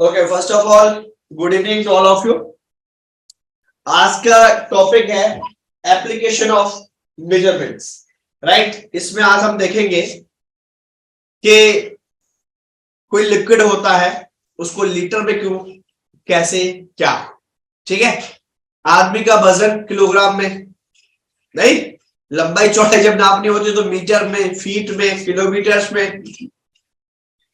Okay, first of all good evening to all of you. आज का topic है application of measurements, right. इसमें आज हम देखेंगे कि कोई लिक्विड होता है उसको लीटर में क्यों, कैसे, क्या, ठीक है। आदमी का वजन किलोग्राम में नहीं, लंबाई चौड़ाई जब नापनी होती है तो मीटर में, फीट में, किलोमीटर्स में,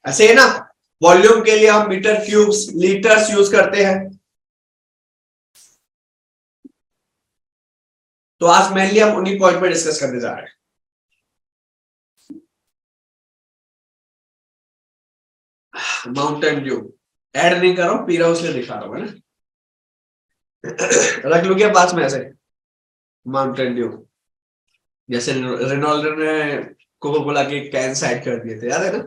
ऐसे है ना। वॉल्यूम के लिए हम मीटर क्यूब्स, लीटर्स यूज करते हैं। तो आज मेनली हम उन्हीं पॉइंट पे डिस्कस करने जा रहे हैं। माउंटेन ड्यू ऐड नहीं कर रहा हूं, पी रहा हूं इसलिए दिखा रहा हूं, है ना। रख लू क्या पास में ऐसे माउंटेन ड्यू, जैसे रेनॉल्डो ने कोको कोला के कैन साइड कर दिए थे, याद है ना।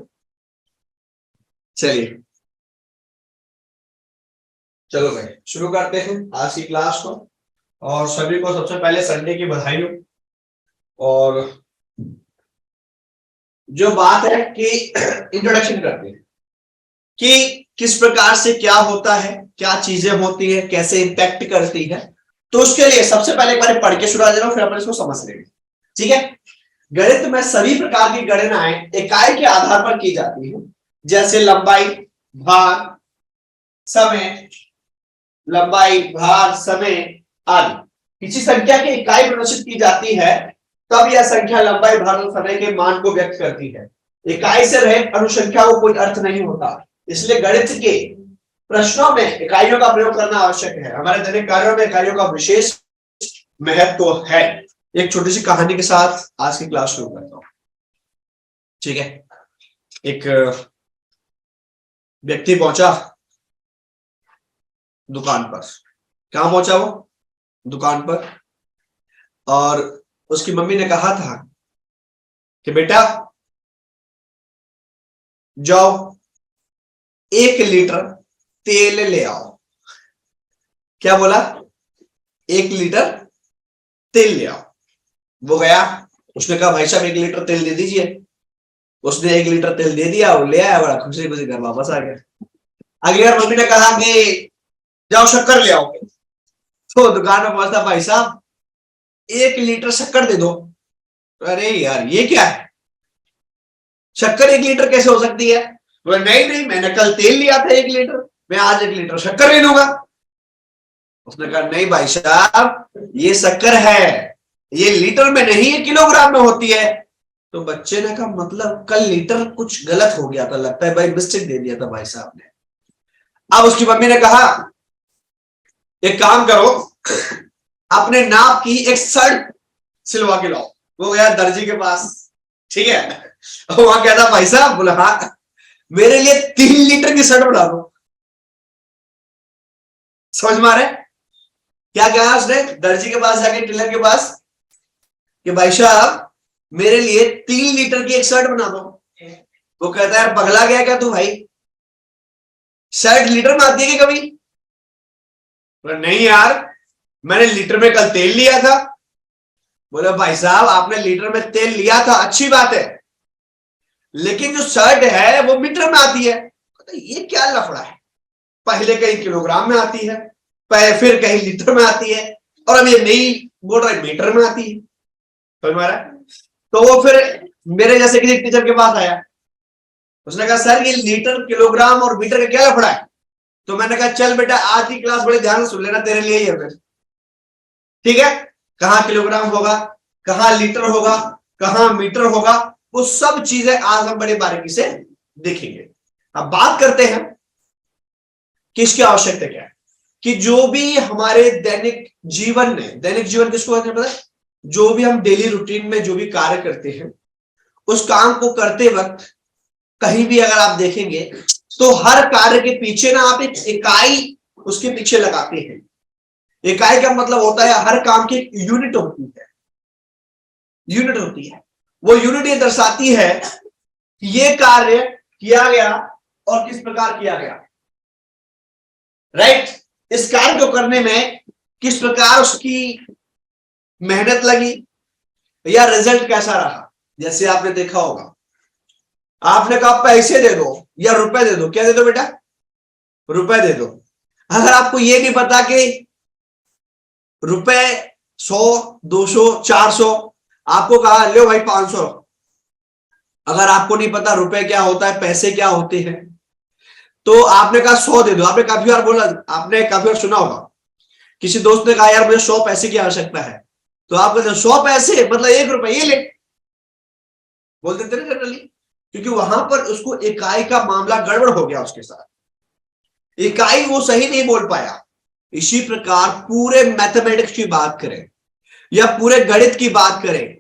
चलिए चलो भाई शुरू करते हैं आज की क्लास को। और सभी को सबसे पहले संडे की बधाई हो। और जो बात है कि इंट्रोडक्शन करते हैं कि किस प्रकार से क्या होता है, क्या चीजें होती है, कैसे इंपैक्ट करती है। तो उसके लिए सबसे पहले एक बार पढ़ के शुरू आ जाना, फिर अपन इसको समझ लेंगे, ठीक है। गणित में सभी प्रकार की गणनाएं इकाई के आधार पर की जाती है, जैसे लंबाई, भार, समय, लंबाई, भार, समय आदि। किसी संख्या की इकाई प्रदर्शित की जाती है तब यह संख्या लंबाई, भार और समय के मान को व्यक्त करती है। इकाई से रहित अनुसंख्या को कोई अर्थ नहीं होता, इसलिए गणित के प्रश्नों में इकाइयों का प्रयोग करना आवश्यक है। हमारे दैनिक कार्यों में इकाइयों का विशेष महत्व है। एक छोटी सी कहानी के साथ आज की क्लास शुरू करता हूं, ठीक है। एक व्यक्ति पहुंचा दुकान पर। कहां पहुंचा वो? दुकान पर। और उसकी मम्मी ने कहा था कि बेटा जाओ 1 लीटर तेल ले आओ। क्या बोला? 1 लीटर तेल ले आओ। वो गया, उसने कहा भाई साहब 1 लीटर तेल दे दीजिए। उसने 1 लीटर तेल दे दिया, वो ले आया, बड़ा खुशी खुशी घर वापस आ गया। अगली बार मम्मी ने कहा कि जाओ शक्कर ले आओ। तो दुकान में पहुंचता, भाई साहब 1 लीटर शक्कर दे दो। अरे यार ये क्या है, शक्कर 1 लीटर कैसे हो सकती है? बोले नहीं नहीं, मैंने कल तेल लिया था 1 लीटर, मैं आज 1 लीटर शक्कर ले लूंगा। उसने कहा नहीं भाई साहब ये शक्कर है, ये लीटर में नहीं है, किलोग्राम में होती है। तो बच्चे ने कहा मतलब कल लीटर कुछ गलत हो गया था, लगता है भाई मिस्टेक दे दिया था भाई साहब ने। अब उसकी मम्मी ने कहा एक काम करो, अपने नाप की एक शर्ट सिलवा के लाओ। वो गया दर्जी के पास, ठीक है। वहां कहता भाई साहब, बोला हाँ मेरे लिए 3 लीटर की शर्ट बना दो। समझ मारे क्या कहा उसने? दर्जी के पास जाके, टेलर के पास, कि भाई साहब मेरे लिए 3 लीटर की एक शर्ट बना दो। वो कहता है यार पगला गया क्या तू भाई, शर्ट लीटर में आती है कि कभी? नहीं यार मैंने लीटर में कल तेल लिया था। बोले भाई साहब आपने लीटर में तेल लिया था अच्छी बात है, लेकिन जो शर्ट है वो मीटर में आती है। तो ये क्या लफड़ा है, पहले कहीं किलोग्राम में आती है, फिर कहीं लीटर में आती है, और अब ये नई बोल रहा है मीटर में आती है। समझ में आ रहा है? तो वो फिर मेरे जैसे किसी टीचर के पास आया, उसने कहा सर ये लीटर, किलोग्राम और मीटर का क्या लफड़ा है? तो मैंने कहा चल बेटा आज की क्लास बड़े ध्यान से सुन लेना, तेरे लिए ही है फिर, ठीक है। कहां किलोग्राम होगा, कहां लीटर होगा, कहां मीटर होगा, वो सब चीजें आज हम बड़े बारीकी से देखेंगे। अब बात करते हैं कि इसकी आवश्यकता क्या है। कि जो भी हमारे दैनिक जीवन में, दैनिक जीवन किसको कहते हैं पता है? जो भी हम डेली रूटीन में जो भी कार्य करते हैं, उस काम को करते वक्त कहीं भी अगर आप देखेंगे तो हर कार्य के पीछे ना आप एक इकाई उसके पीछे लगाते हैं। इकाई का मतलब होता है हर काम की एक यूनिट होती है, यूनिट होती है। वो यूनिट ये दर्शाती है कि ये कार्य किया गया और किस प्रकार किया गया, राइट। इस कार्य को करने में किस प्रकार उसकी मेहनत लगी या रिजल्ट कैसा रहा। जैसे आपने देखा होगा, आपने कहा पैसे दे दो या रुपए दे दो, क्या दे दो बेटा? रुपए दे दो। अगर आपको ये नहीं पता कि रुपए 100, 200, 400, आपको कहा लो भाई 500, अगर आपको नहीं पता रुपए क्या होता है, पैसे क्या होते हैं, तो आपने कहा 100 दे दो। आपने काफी बार बोला, आपने काफी बार सुना होगा, किसी दोस्त ने कहा यार मुझे 100 पैसे की आवश्यकता है, तो आप कहते 100 पैसे मतलब 1 रुपए, ये ले, बोल देते ना जनरली, क्योंकि वहां पर उसको इकाई का मामला गड़बड़ हो गया, उसके साथ इकाई वो सही नहीं बोल पाया। इसी प्रकार पूरे मैथमेटिक्स की बात करें या पूरे गणित की बात करें,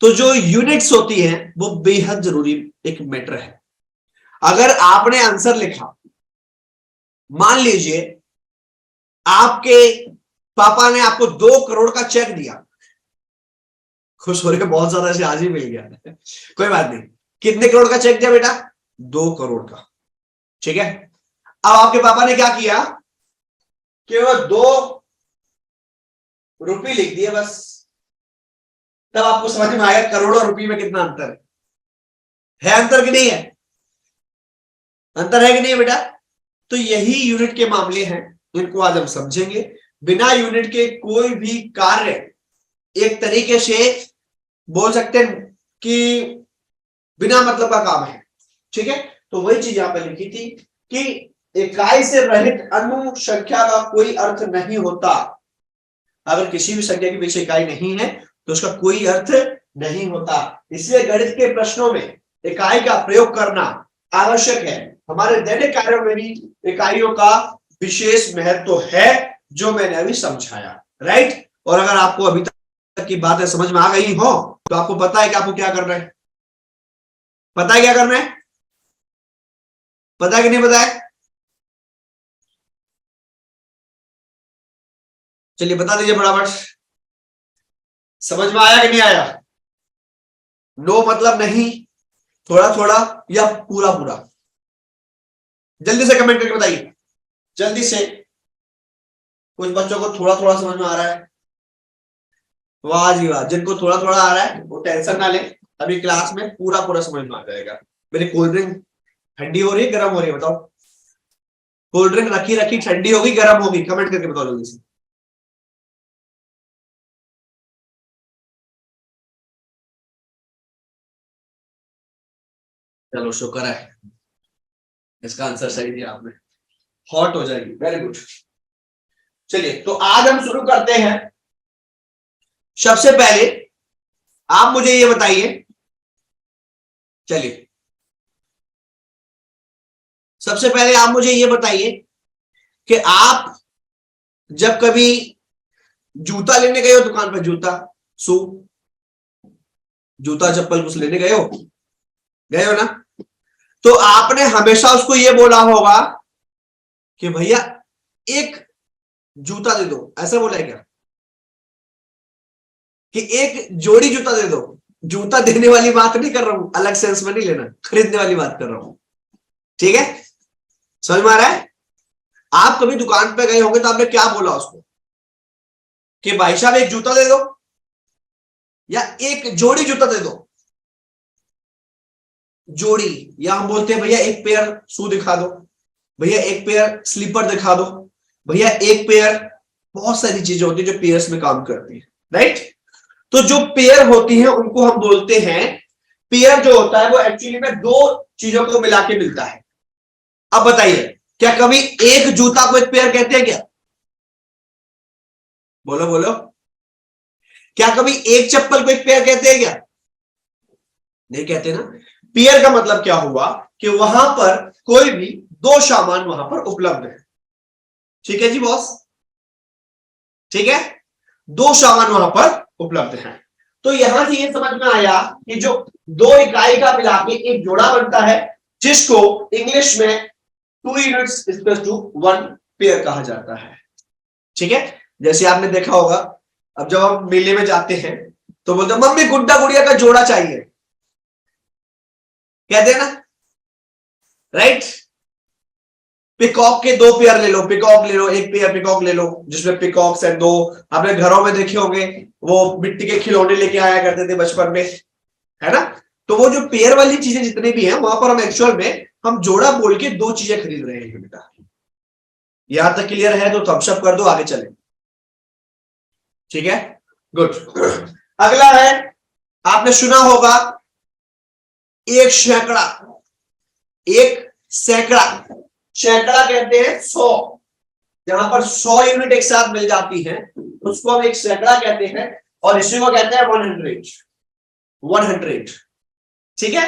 तो जो यूनिट्स होती हैं वो बेहद जरूरी एक मैटर है। अगर आपने आंसर लिखा, मान लीजिए आपके पापा ने आपको 2 करोड़ का चेक दिया, खुश हो रहे बहुत ज्यादा, ऐसे आज ही मिल गया, कोई बात नहीं, कितने करोड़ का चेक दिया बेटा? 2 करोड़ का, ठीक है। अब आपके पापा ने क्या किया कि वो 2 रुपये लिख दिए बस, तब आपको समझ में आएगा करोड़ और रुपये में कितना अंतर है अंतर कि नहीं है? अंतर है कि नहीं बेटा? तो यही यूनिट के मामले हैं, इनको आज हम समझेंगे। बिना यूनिट के कोई भी कार्य एक तरीके से बोल सकते हैं कि बिना मतलब का काम है, ठीक है। तो वही चीज यहां पर लिखी थी कि इकाई से रहित अणु संख्या का कोई अर्थ नहीं होता। अगर किसी भी संख्या के पीछे इकाई नहीं है तो उसका कोई अर्थ नहीं होता। इसलिए गणित के प्रश्नों में इकाई का प्रयोग करना आवश्यक है। हमारे दैनिक कार्यों में भी इकाइयों का विशेष महत्व है, जो मैंने अभी समझाया, राइट। और अगर आपको अभी तक की बातें समझ में आ गई हो तो आपको पता है कि आपको क्या करना है, पता है क्या करना है, पता है कि नहीं पता है? चलिए बता दीजिए फटाफट, समझ में आया कि नहीं आया? नो मतलब नहीं, थोड़ा थोड़ा या पूरा पूरा? जल्दी से कमेंट करके बताइए, जल्दी से। कुछ बच्चों को थोड़ा थोड़ा समझ में आ रहा है, वाह जी वाह। जिनको थोड़ा थोड़ा आ रहा है वो टेंशन ना ले, अभी क्लास में पूरा पूरा समझ में आ जाएगा। मेरी कोल्ड ड्रिंक ठंडी हो रही है गर्म हो रही है बताओ? कोल्ड ड्रिंक रखी रखी ठंडी होगी गर्म होगी? कमेंट करके बताओ जल्दी से। चलो शुक्र है, इसका आंसर सही दिया आपने, हॉट हो जाएगी, वेरी गुड। चलिए तो आज हम शुरू करते हैं। सबसे पहले आप मुझे ये बताइए, चलिए सबसे पहले आप मुझे ये बताइए कि आप जब कभी जूता लेने गए हो दुकान पर, जूता शू जूता चप्पल कुछ लेने गए हो ना, तो आपने हमेशा उसको ये बोला होगा कि भैया एक जूता दे दो, ऐसा बोला है क्या? कि एक जोड़ी जूता दे दो। जूता देने वाली बात नहीं कर रहा हूं, अलग सेंस में नहीं लेना, खरीदने वाली बात कर रहा हूं, ठीक है। समझ में आ रहा है? आप कभी दुकान पे गए होंगे तो आपने क्या बोला उसको कि भाई साहब एक जूता दे दो या एक जोड़ी जूता दे दो? जोड़ी, या हम बोलते हैं भैया एक पेयर शू दिखा दो, भैया एक पेयर स्लीपर दिखा दो, भैया एक पेयर, बहुत सारी चीजें होती है जो पेयर्स में काम करती है, राइट। तो जो पेयर होती है उनको हम बोलते हैं, पेयर जो होता है वो एक्चुअली में 2 चीजों को मिला के मिलता है। अब बताइए, क्या कभी एक जूता को एक पेयर कहते हैं क्या? बोलो बोलो, क्या कभी एक चप्पल को एक पेयर कहते हैं क्या? नहीं कहते ना। पेयर का मतलब क्या हुआ कि वहां पर कोई भी 2 सामान वहां पर उपलब्ध है, ठीक है जी बॉस, ठीक है, 2 सामान वहां पर उपलब्ध है। तो यहां से ये समझ में आया कि जो 2 इकाई का मिला के एक जोड़ा बनता है, जिसको इंग्लिश में 2 यूनिट्स इक्वल टू 1 पेयर कहा जाता है, ठीक है। जैसे आपने देखा होगा, अब जब हम मेले में जाते हैं तो बोलते हैं मम्मी गुड्डा गुड़िया का जोड़ा चाहिए, कहते हैं ना, राइट। पिकॉक के 2 पेयर ले लो, पिकॉक ले लो, एक पेयर पिकॉक ले लो जिसमें पिकॉक्स है 2। आपने घरों में देखे होंगे वो मिट्टी के खिलौने लेके आया करते थे बचपन में, है ना। तो वो जो पेयर वाली चीजें जितने भी हैं वहां पर हम एक्चुअल में हम जोड़ा बोल के 2 चीजें खरीद रहे हैं बेटा, यहां तक क्लियर है तो थम्स अप कर दो, आगे चले। ठीक है, गुड। अगला है, आपने सुना होगा एक सैकड़ा, एक सैकड़ा, सैकड़ा कहते हैं 100, जहां पर 100 यूनिट एक साथ मिल जाती है उसको हम एक सैकड़ा कहते हैं, और इसी को कहते हैं 100, 100। ठीक है,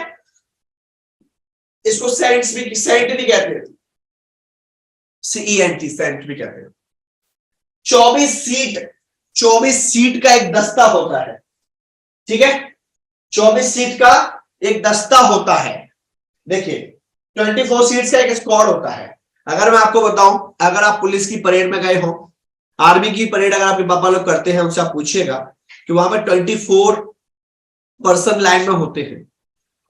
इसको सेंट्स भी, सेंट भी कहते हैं, CENT, सेंट भी कहते हैं। 24 सीट, 24 सीट का एक दस्ता होता है। ठीक है, 24 सीट का एक दस्ता होता है। देखिए 24 सीट्स का एक स्क्वाड होता है। अगर मैं आपको बताऊं, अगर आप पुलिस की परेड में गए हो, आर्मी की परेड अगर आपके पापा लोग करते हैं, उनसे आप पूछिएगा कि वहां पर 24 पर्सन लाइन में होते हैं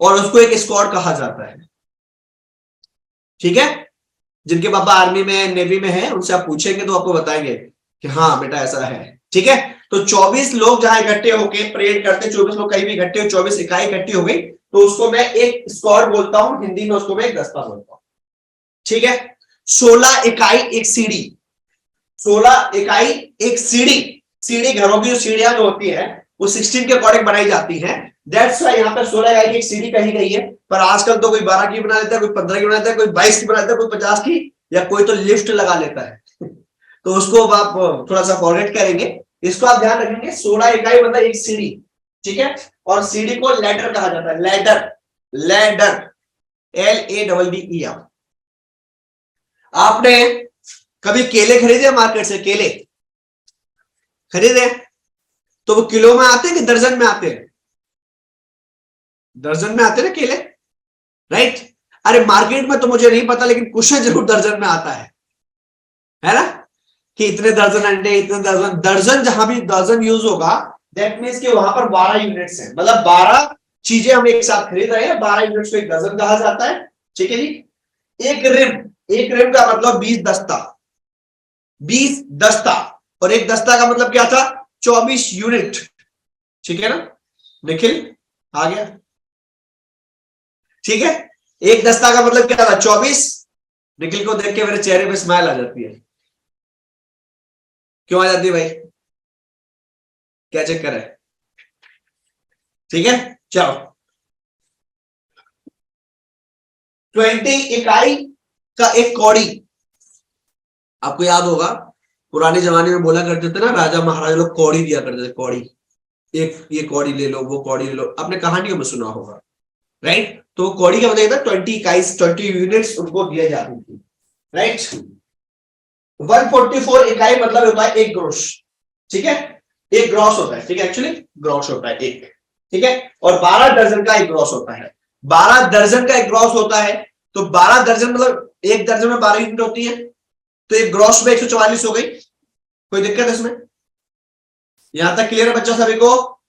और उसको एक स्क्वाड कहा जाता है। ठीक है, जिनके पापा आर्मी में, नेवी में है, उनसे आप पूछेंगे तो आपको बताएंगे कि हाँ बेटा ऐसा है। ठीक है, तो 24 लोग जहां इकट्ठे होके परेड करते, 24 लोग कहीं भी इकट्ठे हो, 24 इकाई इकट्ठी हो गई, तो उसको मैं एक स्क्वाड बोलता हूं, हिंदी में उसको मैं एक दस्ता बोलता हूं। ठीक है, 16 इकाई एक सीढ़ी, 16 इकाई एक सीढ़ी, सीढ़ी घरों की जो सीढ़ियां जो होती है वो 16 के अकॉर्डिंग बनाई जाती है। दैट्स वाई यहाँ पर 16 इकाई की एक सीढ़ी कही गई है। पर आजकल तो कोई 12 की बना लेता है, कोई 15 की बना लेता है, कोई 22 की बना लेता है, कोई 50 की, या कोई तो लिफ्ट लगा लेता है। तो उसको आप थोड़ा सा फॉरगेट करेंगे, इसको आप ध्यान रखेंगे। 16 इकाई मतलब एक सीढ़ी। ठीक है, और सीढ़ी को लैडर कहा जाता है, लैडर, लैडर, LADDER। आपने कभी केले खरीदे मार्केट से? केले खरीदे तो वो किलो में आते हैं कि दर्जन में आते हैं? दर्जन में आते हैं ना केले, राइट? अरे मार्केट में तो मुझे नहीं पता, लेकिन क्वेश्चन जरूर दर्जन में आता है ना, कि इतने दर्जन अंडे, इतने दर्जन, दर्जन जहां भी दर्जन यूज होगा दैट मीन्स कि वहां पर 12 यूनिट्स हैं, मतलब 12 चीजें हम एक साथ खरीद रहे हैं, 12 यूनिट्स को एक दर्जन कहा जाता है। ठीक है जी। एक रिम, एक रिम का मतलब 20 दस्ता, 20 दस्ता, और एक दस्ता का मतलब क्या था? 24 यूनिट। ठीक है ना निखिल, आ गया? ठीक है, एक दस्ता का मतलब क्या था? 24। निखिल को देख के मेरे चेहरे पे स्माइल आ जाती है, क्यों आ जाती है भाई? क्या चक्कर है? ठीक है, चलो। 20 इकाई का एक कौड़ी, आपको याद होगा पुराने जमाने में बोला करते थे ना, राजा महाराजा लोग कौड़ी दिया करते थे, कौड़ी, एक ये कौड़ी ले लो, वो कौड़ी ले लो, आपने कहानियों में सुना होगा, राइट? तो कौड़ी का मतलब था 20 इकाई, 20 यूनिट्स उनको दिया जाती थी, राइट? 144 इकाई मतलब होता है एक ग्रोश। ठीक है, एक ग्रॉस होता है, ठीक है, एक्चुअली ग्रॉस होता है एक। ठीक है, और 12 दर्जन का एक ग्रॉस होता है, 12 दर्जन का एक ग्रॉस होता है। तो 12 दर्जन मतलब एक दर्जन में 12 यूनिट होती है, तो एक ग्रॉस में 144 हो गई। कोई दिक्कत है इसमें? यहां तक क्लियर है बच्चा सभी को?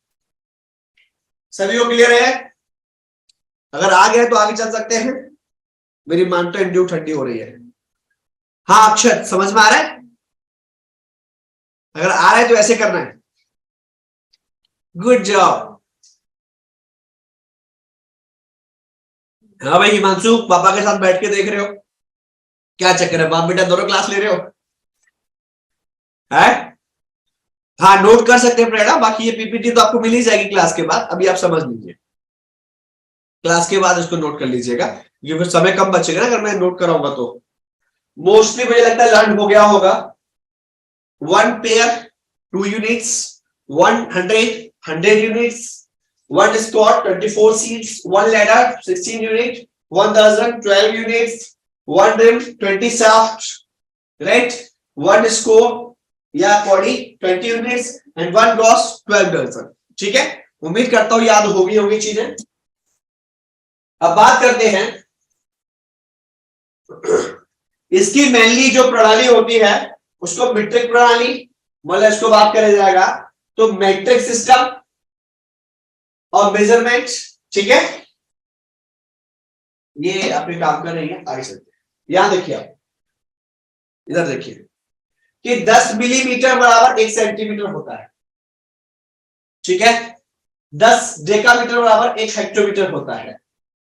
सभी को क्लियर है? अगर आ गया तो आगे चल सकते हैं। मेरी मान तो इंड्यू ठंडी हो रही है। हाँ अक्षत, समझ में आ रहा है? अगर आ रहा है तो ऐसे करना है। Good job. हाँ भाई हिमांशु, पापा के साथ बैठ के देख रहे हो, क्या चक्कर है? बाप बेटा दोनों क्लास ले रहे हो? है? हाँ नोट कर सकते हैं प्रेरणा, बाकी ये पीपीटी तो आपको मिल ही जाएगी क्लास के बाद, अभी आप समझ लीजिए, क्लास के बाद इसको नोट कर लीजिएगा, क्योंकि फिर समय कम बचेगा ना अगर मैं नोट कराऊंगा तो। मोस्टली मुझे लगता है लर्न हो गया होगा। 1 पेयर 2 यूनिट्स, 100 100 यूनिट्स, 1 स्क्वाड 24 सीट्स, 1 लैडर 16 यूनिट, 1 दर्जन 12 units, 1 ream 20 shaft, right? 1 score या कॉडी 20 यूनिट्स एंड 1 ग्रॉस 12 दर्जन। ठीक है, उम्मीद करता हूं याद होगी चीजें। अब बात करते हैं इसकी मेनली जो प्रणाली होती है उसको मीट्रिक प्रणाली, मतलब इसको बात करा जाएगा तो मैट्रिक सिस्टम और मेजरमेंट। ठीक है, ये अपने काम कर रही है, आगे चलते। यहां देखिए आप, इधर देखिए कि 10 मिलीमीटर बराबर 1 सेंटीमीटर होता है। ठीक है, 10 डेकामीटर बराबर 1 हेक्टोमीटर होता है,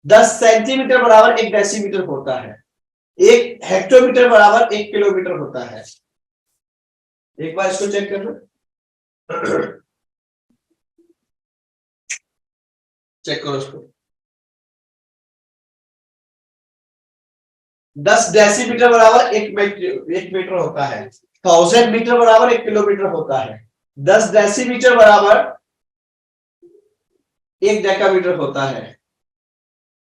10 सेंटीमीटर बराबर 1 डेसीमीटर होता है, एक हेक्टोमीटर बराबर 1 किलोमीटर होता है। एक बार इसको चेक करना, चेक करो इसको। 10 डेसीमीटर बराबर 1 मीटर होता है। 1000 मीटर बराबर 1 किलोमीटर होता है। 10 डेसीमीटर बराबर 1 डेकामीटर होता है।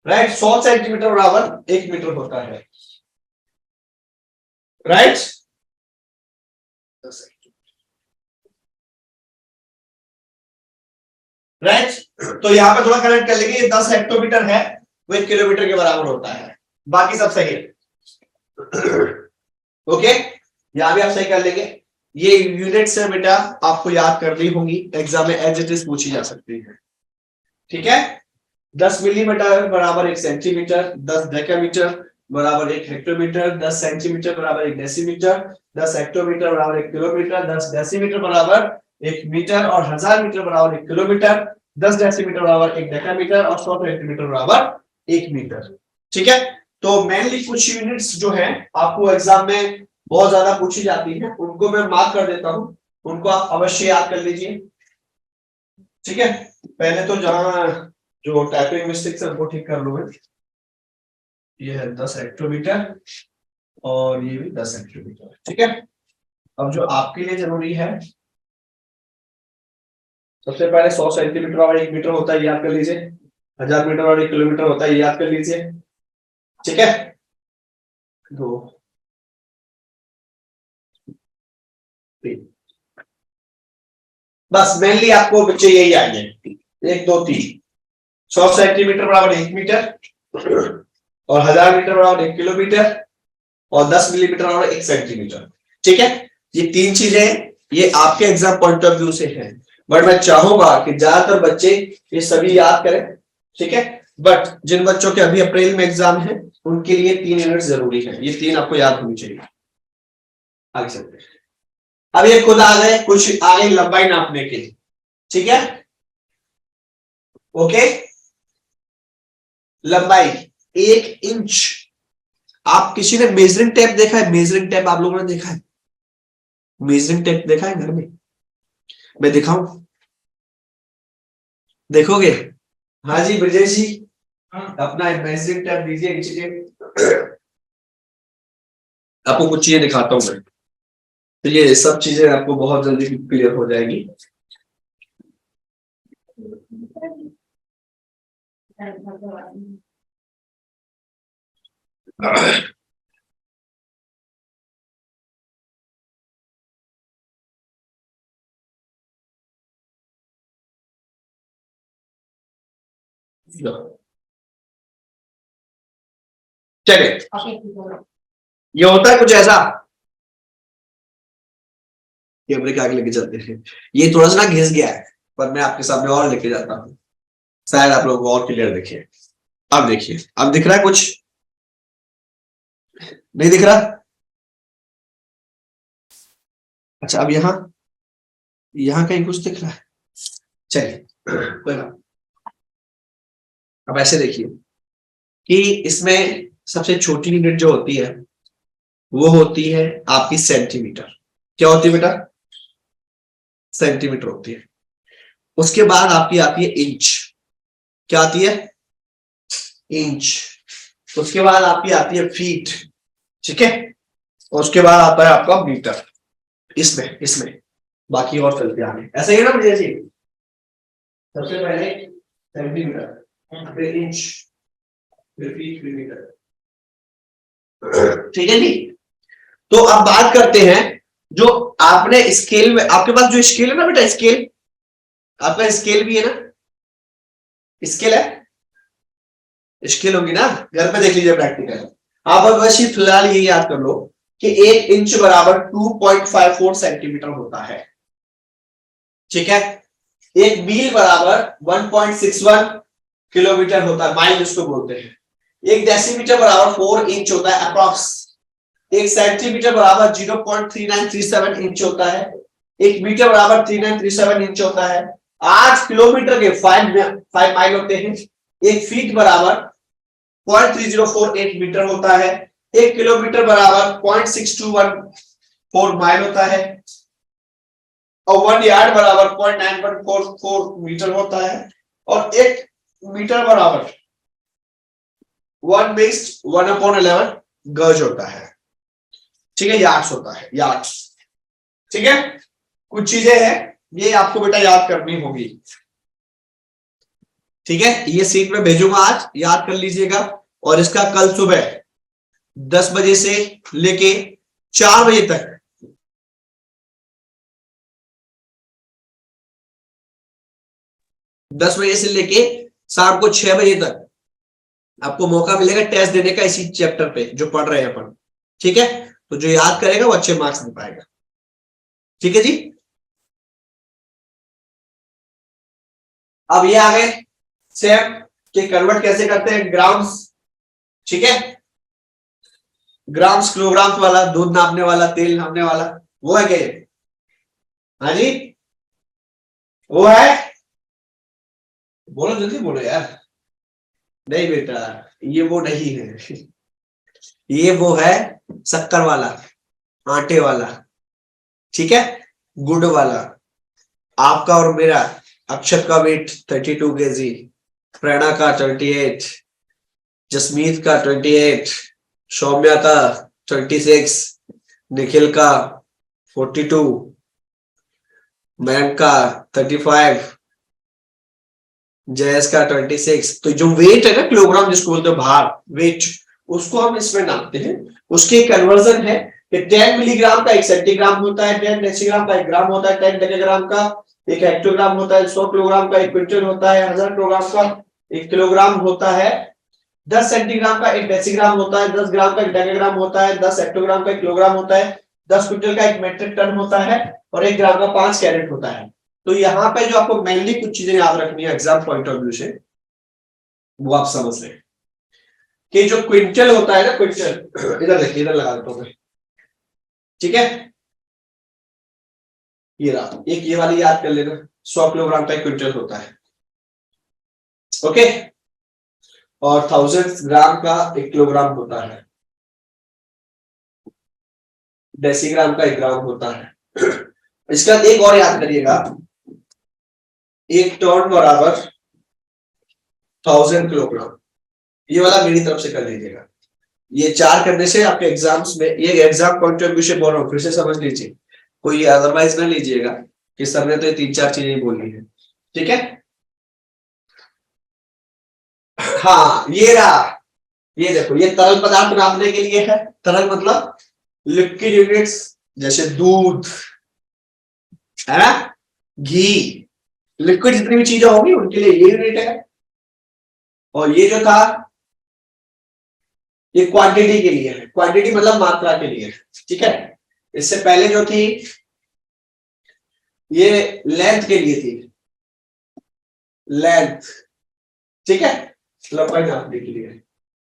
राइट। 100 सेंटीमीटर बराबर 1 मीटर होता है। राइट। राइट। तो यहां पे थोड़ा कनेक्ट कर लेंगे, 10 हेक्टोमीटर है वो 1 किलोमीटर के बराबर होता है। बाकी सब सही है। ओके, यहां भी आप सही कर लेंगे। ये यूनिट्स है बेटा, आपको याद करनी होंगी, एग्जाम में एज इट इज पूछी जा सकती है। ठीक है। 10 मिलीमीटर बराबर 1 सेंटीमीटर, 10 डेकामीटर बराबर 1 हेक्टोमीटर, 10 सेंटीमीटर बराबर 1 डेसीमीटर, 10 हेक्टोमीटर बराबर 1 किलोमीटर, 10 डेसीमीटर बराबर 1 मीटर और 1000 मीटर बराबर 1 किलोमीटर, 10 डेसीमीटर बराबर 1 डेकामीटर और 100 सेंटीमीटर बराबर 1 मीटर। ठीक है। तो मेनली कुछ यूनिट्स जो है आपको एग्जाम में बहुत ज्यादा पूछी जाती है, उनको मैं मार्क कर देता हूं, उनको आप अवश्य याद कर लीजिए। ठीक है। पहले तो जहां जो टाइपिंग मिस्टेक्स है उनको ठीक कर लो। ये है 10 हेक्टोमीटर और ये भी 10 हेक्टोमीटर। ठीक है। अब जो आपके लिए जरूरी है, सबसे पहले 100 सेंटीमीटर और 1 मीटर होता है, याद कर लीजिए। 1000 मीटर और 1 किलोमीटर होता है, याद कर लीजिए। ठीक है। दो, बस मेनली आपको बच्चे यही आएंगे, 1 2 3। 100 सेंटीमीटर बराबर 1 मीटर और 1000 मीटर बराबर 1 किलोमीटर और 10 मिलीमीटर बराबर 1 सेंटीमीटर। ठीक है। ये 3 चीजें ये आपके एग्जाम पॉइंट ऑफ व्यू से है, बट मैं चाहूंगा कि ज्यादातर बच्चे ये सभी याद करें। ठीक है। बट जिन बच्चों के अभी अप्रैल में एग्जाम है उनके लिए 3 यूनिट जरूरी है, ये 3 आपको याद होनी चाहिए। आगे चलते हैं। अब ये खुद आ गए, कुछ आगे लंबाई नापने के लिए। ठीक है। ओके। लंबाई 1 इंच। आप किसी ने मेजरिंग टेप देखा है? मेजरिंग टेप आप लोगों ने देखा है? मेजरिंग टेप देखा है घर में? मैं दिखाऊं? देखोगे? हाँ जी ब्रजेश जी, अपना मेजरिंग टेप दीजिए, इंची टेप। आपको कुछ चीजें दिखाता हूं मैं, तो ये सब चीजें आपको बहुत जल्दी क्लियर हो जाएगी। चलिए, ये होता है कुछ ऐसा, कैमरे के आगे लेके चलते हैं। ये थोड़ा सा ना घिस गया है, पर मैं आपके सामने और लेके जाता हूँ, शायद आप लोग और क्लियर देखिए। अब देखिए, अब दिख रहा है कुछ? नहीं दिख रहा? अच्छा, अब यहां कहीं कुछ दिख रहा है? चलिए कोई बात। अब ऐसे देखिए कि इसमें सबसे छोटी यूनिट जो होती है वो होती है आपकी सेंटीमीटर। क्या होती है बेटा? सेंटीमीटर होती है। उसके बाद आपकी आती है इंच। क्या आती है? इंच। उसके बाद आपकी आती है फीट। ठीक है। और उसके बाद आता है आपका मीटर। इसमें इसमें बाकी और चलते आगे, ऐसा ही है ना भैया जी? सबसे पहले सेंटीमीटर, फिर इंच, फिर फीट, फिर मीटर। ठीक है जी। तो अब बात करते हैं, जो आपने स्केल में, आपके पास जो स्केल है ना बेटा, स्केल, आपका स्केल भी है ना? स्केल है, स्केल होगी ना, घर पे देख लीजिए प्रैक्टिकल। आप बस ये फिलहाल ये याद कर लो कि 1 इंच बराबर 2.54 सेंटीमीटर होता है। ठीक है। एक मील बराबर 1.61 किलोमीटर होता है, माइल जिसको बोलते हैं। एक डेसीमीटर बराबर 4 इंच होता है अप्रॉक्स। एक सेंटीमीटर बराबर 0.3937 इंच होता है। एक मीटर बराबर 3937 इंच होता है। 8 किलोमीटर के 5 माइल होते हैं। एक फीट बराबर 0.3048 मीटर होता है। 1 किलोमीटर बराबर 0.6214 माइल होता है और 1 यार्ड बराबर 0.9144 मीटर होता है और 1 मीटर बराबर 1/11 गज होता है। ठीक है, यार्ड्स होता है, यार्ड्स। ठीक है, कुछ चीजें हैं ये आपको बेटा याद करनी होगी। ठीक है, ये सीट में भेजूंगा आज, याद कर लीजिएगा। और इसका कल सुबह 10 बजे से लेके 4 बजे तक 10 बजे से लेके शाम को 6 बजे तक आपको मौका मिलेगा टेस्ट देने का इसी चैप्टर पे जो पढ़ रहे हैं अपन। ठीक है, तो जो याद करेगा वो अच्छे मार्क्स दे पाएगा। ठीक है जी। अब ये आ गए सेम कि कन्वर्ट कैसे करते हैं ग्राम्स। ठीक है, ग्राम्स किलोग्राम्स वाला, दूध नापने वाला, तेल नापने वाला, वो है क्या? हाँ जी, वो है। बोलो जल्दी बोलो यार। नहीं बेटा, ये वो नहीं है। ये वो है शक्कर वाला, आटे वाला। ठीक है, गुड़ वाला। आपका और मेरा अक्षत का वेट 32 केजी, प्रेरणा का 28, जसमीत का 28, सौम्या का 26, निखिल का 42, मयंक का 35, जयस का 26। तो जो वेट है ना, किलोग्राम जिसको बोलते हैं भार, वेट, उसको हम इसमें नापते हैं। उसके कन्वर्जन है कि 10 मिलीग्राम का 1 सेंटीग्राम होता है, 10 डेसीग्राम का 1 ग्राम होता है, 10 डेसीग्राम का 1 हेक्टोग्राम होता है, 100 किलोग्राम का 1 क्विंटल होता है, 1000 किलोग्राम का 1 किलोग्राम होता है, 10 सेंटीग्राम का 1 डेसीग्राम होता है, 10 ग्राम का 1 डेसीग्राम होता है, 10 हेक्टोग्राम का 1 किलोग्राम होता है, 10 क्विंटल का 1 मीट्रिक टन होता है और 1 ग्राम का 5 कैरेट होता है। तो यहाँ पे जो आपको मेनली कुछ चीजें याद रखनी है एग्जाम पॉइंट ऑफ व्यू से, वो आप समझ लें कि जो क्विंटल होता है ना, क्विंटल, इधर देखिए, इधर लगा देता हूं मैं। ठीक है, ये रहा, एक ये वाली याद कर लेना, 100 किलोग्राम का 1 क्विंटल होता है। ओके, और 1000 ग्राम का 1 किलोग्राम होता है, डेसीग्राम का 1 ग्राम होता है। इसका एक और याद करिएगा, 1 टन बराबर 1000 किलोग्राम। ये वाला मेरी तरफ से कर लीजिएगा। ये 4 करने से आपके एग्जाम्स में, ये एग्जाम पॉइंट ऑफ व्यू से बोल रहा हूं, फिर से समझ लीजिए, कोई अदरवाइज ना लीजिएगा कि सर ने तो ये 3-4 चीजें बोली है। ठीक है, हाँ ये रहा, ये देखो, ये तरल पदार्थ नापने के लिए है। तरल मतलब लिक्विड यूनिट्स, जैसे दूध है ना, घी, लिक्विड जितनी भी चीजें होंगी उनके लिए ये यूनिट है। और ये जो था, ये क्वांटिटी के लिए है, क्वांटिटी मतलब मात्रा के लिए। ठीक है, इससे पहले जो थी ये लेंथ के लिए थी, लेंथ। ठीक है, लंबाई नापने के लिए।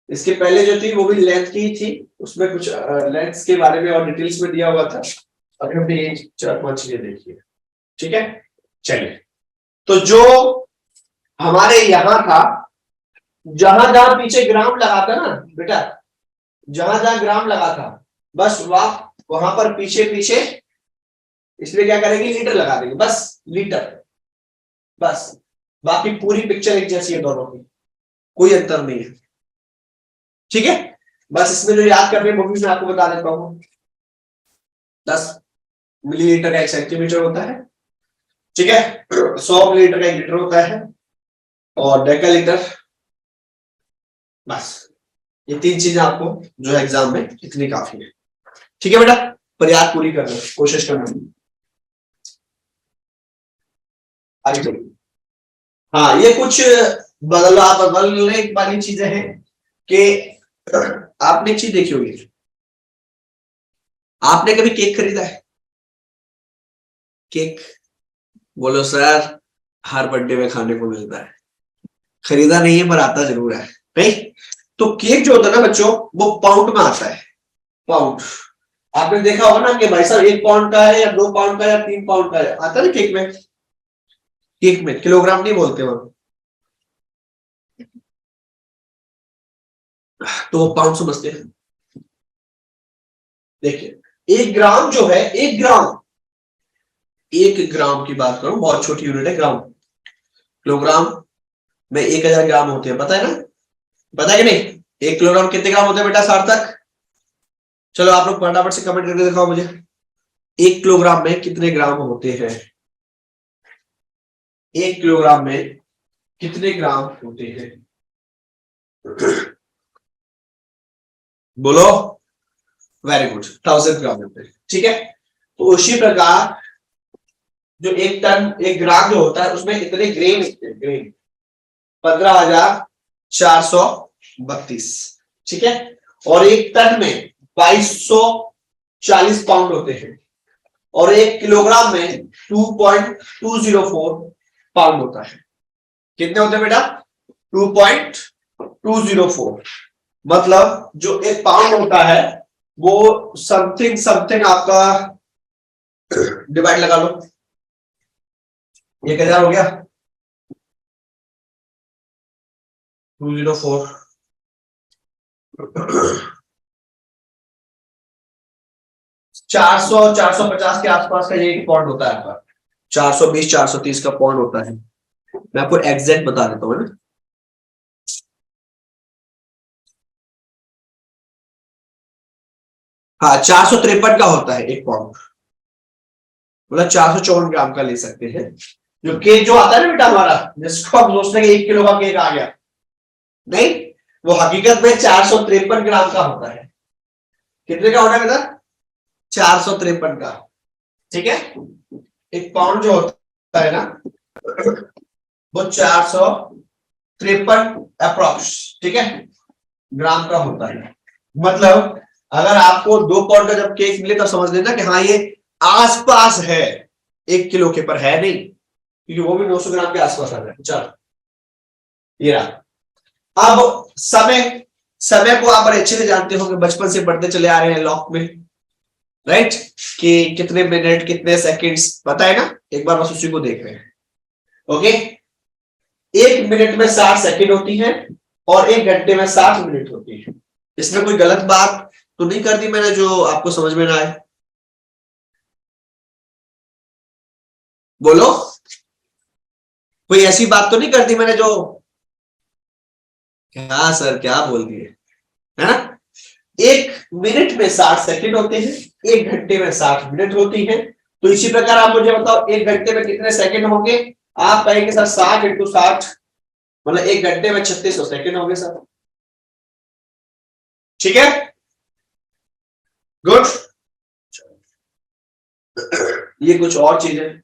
इसके पहले जो थी वो भी लेंथ की ही थी, उसमें कुछ लेंथ के बारे में और डिटेल्स में दिया हुआ था। अभी हमने ये 4-5 चीजें देखी है। ठीक है, चलिए, तो जो हमारे यहां था, जहां जहां पीछे ग्राम लगा था ना बेटा, जहां जहां ग्राम लगा था, बस वहां पर पीछे पीछे इसलिए क्या करेंगे, लीटर लगा देंगे, बस लीटर, बस। बाकी पूरी पिक्चर एक जैसी है दोनों की, कोई अंतर नहीं है। ठीक है, बस इसमें जो याद करने वो भी मैं आपको बता देता हूं। 10 मिलीलीटर का 1 सेंटीमीटर होता है। ठीक है, 100 मिलीलीटर का 1 लीटर होता है और डेकालीटर। बस ये 3 चीजें आपको जो है एग्जाम में इतनी काफी है। ठीक है बेटा, पर याद पूरी करना, कोशिश करना। आगे चलिए। हाँ, ये कुछ बदलने वाली चीजें हैं कि आपने एक चीज देखी होगी, आपने कभी केक खरीदा है? केक, बोलो सर, हर बर्थडे में खाने को मिलता है। खरीदा नहीं है पर आता जरूर है, नहीं? तो केक जो होता है ना बच्चों, वो पाउंड में आता है, पाउंड। आपने देखा होगा ना कि भाई साहब 1 पाउंड का है या 2 पाउंड का या 3 पाउंड का है, आता है ना केक में। केक में किलोग्राम नहीं बोलते वहां, तो वो पाउंड समझते हैं। देखिए 1 ग्राम जो है, 1 ग्राम की बात करूं, बहुत छोटी यूनिट है ग्राम। किलोग्राम में 1000 ग्राम होते हैं, पता है ना? पता है कि नहीं? 1 किलोग्राम कितने ग्राम होते हैं बेटा सार्थक? चलो आप लोग फटाफट से कमेंट करके दिखाओ मुझे, 1 किलोग्राम में कितने ग्राम होते हैं? 1 किलोग्राम में कितने ग्राम होते हैं? बोलो। वेरी गुड, 1000 ग्राम होते हैं। ठीक है, तो उसी प्रकार जो 1 टन 1 ग्राम जो होता है उसमें इतने ग्रेन होते हैं, ग्रेन 15,432। ठीक है, और 1 टन में 2240 पाउंड होते हैं, और 1 किलोग्राम में 2.204 पाउंड होता है। कितने होते हैं बेटा? 2.204। मतलब जो 1 पाउंड होता है वो समथिंग समथिंग आपका, डिवाइड लगा लो, 1000 हो गया, 204 400 450 के आसपास का ये पॉइंट होता है आपका, 420 430 का पॉइंट होता है। मैं आपको एग्जैक्ट बता देता हूँ ना। हाँ, 453 का होता है 1 पाउंड, मतलब 454 ग्राम का ले सकते हैं। जो केक जो आता है ना बेटा हमारा, जिसको हम सोचते हैं कि 1 किलो का केक आ गया, नहीं, वो हकीकत में 453 ग्राम का होता है। कितने का होता है बेटा? 453 का। ठीक है, 1 पाउंड जो होता है ना वो 453 अप्रोक्स, ठीक है, ग्राम का होता है। मतलब अगर आपको 2 पाउंड का जब केक मिले तो समझ लेना कि हाँ ये आसपास है, 1 किलो के पर है नहीं, क्योंकि वो भी 900 ग्राम के आसपास आ रहा है। चलो ये रहा। अब समय, समय को आप बड़े अच्छे से जानते हो कि बचपन से पढ़ते चले आ रहे हैं लॉक में, राइट, कि कितने मिनट कितने सेकंड्स पता है ना, एक बार बस उसी को देख रहे हैं। ओके, 1 मिनट में 60 सेकंड होती है और 1 घंटे में 60 मिनट होती है। इसमें कोई गलत बात तो नहीं कर दी मैंने जो आपको समझ में ना आए? बोलो, कोई ऐसी बात तो नहीं कर दी मैंने जो, क्या सर क्या बोल दिए, है ना? 1 मिनट में 60 सेकंड होते हैं, 1 घंटे में 60 मिनट होती है। तो इसी प्रकार आप मुझे बताओ 1 घंटे में कितने सेकंड होंगे? आप कहेंगे सर 60 इंटू 60, मतलब 1 घंटे में 3600 सेकंड होंगे सर। ठीक है, गुड। ये कुछ और चीज है।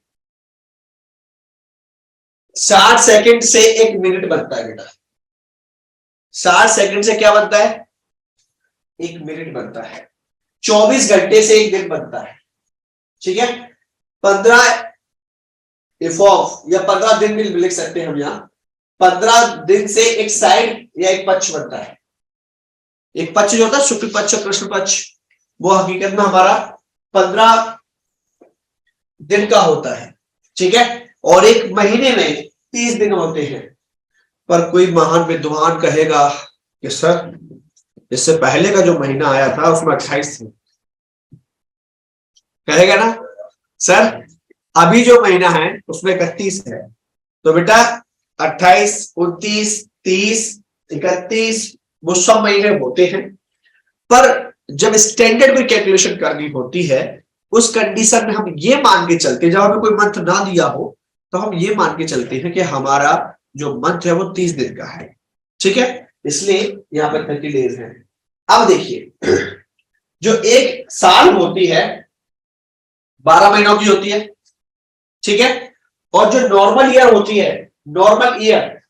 60 सेकंड से 1 मिनट बनता है बेटा, 60 सेकंड से क्या बनता है? 1 मिनट बनता है। 24 घंटे से 1 दिन बनता है। ठीक है, 15 इफॉफ या 15 दिन भी लिख सकते हैं हम यहां। 15 दिन से एक साइड या एक पक्ष बनता है। एक पक्ष जो होता है शुक्ल पक्ष और कृष्ण पक्ष, वो हकीकत में हमारा 15 दिन का होता है। ठीक है, और एक महीने में 30 दिन होते हैं। पर कोई महान विद्वान कहेगा कि सर इससे पहले का जो महीना आया था उसमें 28 थे, कहेगा ना सर अभी जो महीना है उसमें 31 है। तो बेटा 28 29 30 31 वो सब महीने होते हैं। पर जब स्टैंडर्ड कोई कैलकुलेशन करनी होती है उस कंडीशन में हम ये मान के चलते हैं, जब हमें कोई मंथ ना दिया हो तो हम ये मान के चलते हैं कि हमारा जो मंथ है वो 30 दिन का है। ठीक है, इसलिए यहां पर 30 डेज है। अब देखिए जो एक साल होती है 12 महीनों की होती है। ठीक है, और जो नॉर्मल ईयर होती है, नॉर्मल ईयर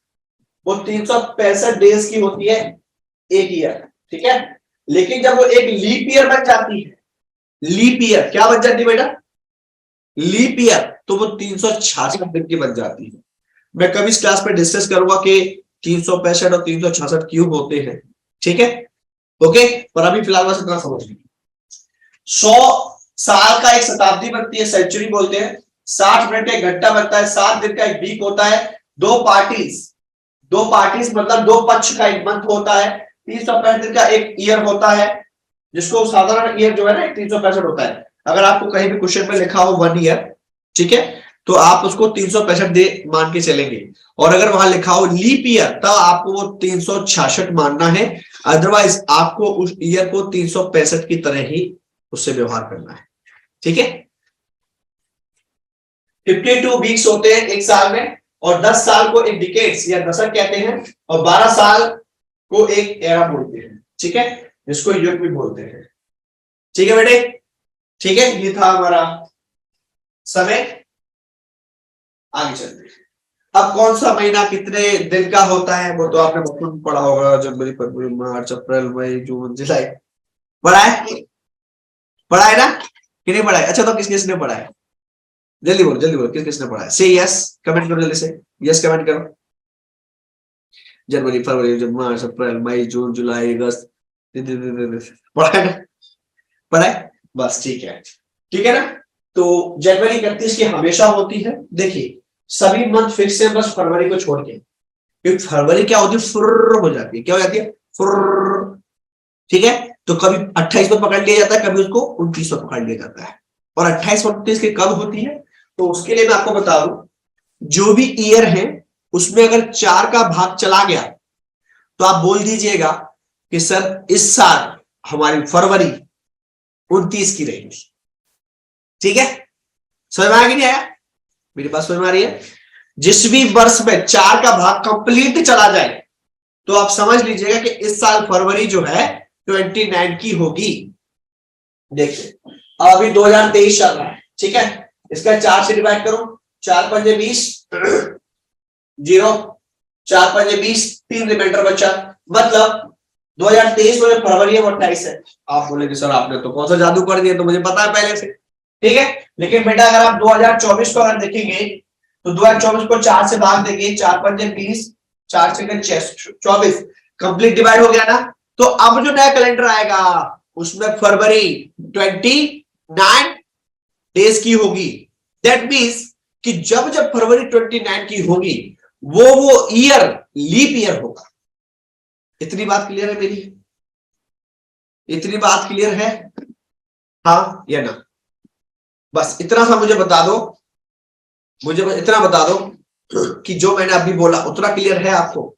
वो 365 डेज की होती है, एक ईयर। ठीक है, लेकिन जब वो एक लीप ईयर बन जाती है, लीप ईयर क्या बन जाती है बेटा? लीप ईयर, तो वो 366 दिन की बन जाती है। मैं कभी इस क्लास में डिस्कस करूंगा कि 365 और 366 क्यों होते हैं। ठीक है, ओके, पर अभी फिलहाल बस इतना समझ लीजिए। 100 साल का एक शताब्दी बनती है, सेंचुरी बोलते हैं। 60 मिनट का एक घंटा बनता है, 7 दिन का एक वीक होता है। दो पार्टीज मतलब 2 पक्ष का एक मंथ होता है। 365 दिन का एक ईयर होता है। जिसको साधारण ईयर जो है ना 365 होता है। अगर आपको कहीं भी क्वेश्चन में लिखा हो 1 ईयर, ठीक है, तो आप उसको 365 दे मान के चलेंगे। और अगर वहां लिखा हो लीप ईयर, तब आपको वो 366 मानना है। अदरवाइज आपको उस ईयर को 365 की तरह ही उससे व्यवहार करना है। ठीक है, 52 वीक्स होते हैं एक साल में, और 10 साल को एक डिकेड्स या दशक कहते हैं, और 12 साल को एक एरा बोलते हैं। ठीक है, जिसको युग भी बोलते हैं। ठीक है बेटे, ठीक है, ये था हमारा समय। आगे चलते हैं। अब कौन सा महीना कितने दिन का होता है वो तो आपने बचपन में पढ़ा होगा। जनवरी, फरवरी, मार्च, अप्रैल, मई, जून, जुलाई। पढ़ा है? पढ़ा है ना कि नहीं पढ़ा है? अच्छा, तो किस किसने पढ़ा है? जल्दी बोलो किस किसने पढ़ा है। से यस, कमेंट करो जल्दी से, यस कमेंट करो। जनवरी, फरवरी, मार्च, अप्रैल, मई, जून, जुलाई, अगस्त। पढ़ा है ना? पढ़ा है, बस ठीक है। ठीक है ना? तो जनवरी 31 की हमेशा होती है। देखिए, सभी मंथ फिक्स है, बस फरवरी को छोड़ के, क्योंकि फरवरी क्या होती है, फुर्र हो जाती है। क्या हो जाती है? फुर्र। ठीक है, तो कभी 28 पर पकड़ लिया जाता है, कभी उसको 29 पर पकड़ लिया जाता है। और 28 और 29 की कब होती है, तो उसके लिए मैं आपको बता दूं, जो भी ईयर है उसमें अगर 4 का भाग चला गया तो आप बोल दीजिएगा कि सर इस साल हमारी फरवरी 29 की रहेगी। ठीक है, समझ में आया कि नहीं आया? मेरी बात समझ में आ रही है? जिस भी वर्ष में 4 का भाग कंप्लीट चला जाए तो आप समझ लीजिएगा कि इस साल फरवरी जो है 29 की होगी। देखिए, अभी 2023 चल रहा है, ठीक है, इसका 4 से डिवाइड करो, 4 पंजे 20, 0, 4 पंजे 20, 3 रिमाइंडर बचा। मतलब 2023 में फरवरी है, 28 है। आप बोलेंगे सर आपने तो कौन सा जादू कर दिया, तो मुझे पता है पहले से। ठीक है, लेकिन बेटा अगर आप 2024 को अगर देखेंगे तो 2024 को 4 से भाग देंगे, 4 पंजे 20, 4 से 24, कंप्लीट डिवाइड हो गया ना। तो अब जो नया कैलेंडर आएगा उसमें फरवरी 29 डेज की होगी। दैट मीन्स कि जब जब फरवरी 29 की होगी वो ईयर लीप ईयर होगा। इतनी बात क्लियर है मेरी? इतनी बात क्लियर है? हाँ या ना? बस इतना सा मुझे बता दो, मुझे बस इतना बता दो कि जो मैंने अभी बोला उतना क्लियर है आपको?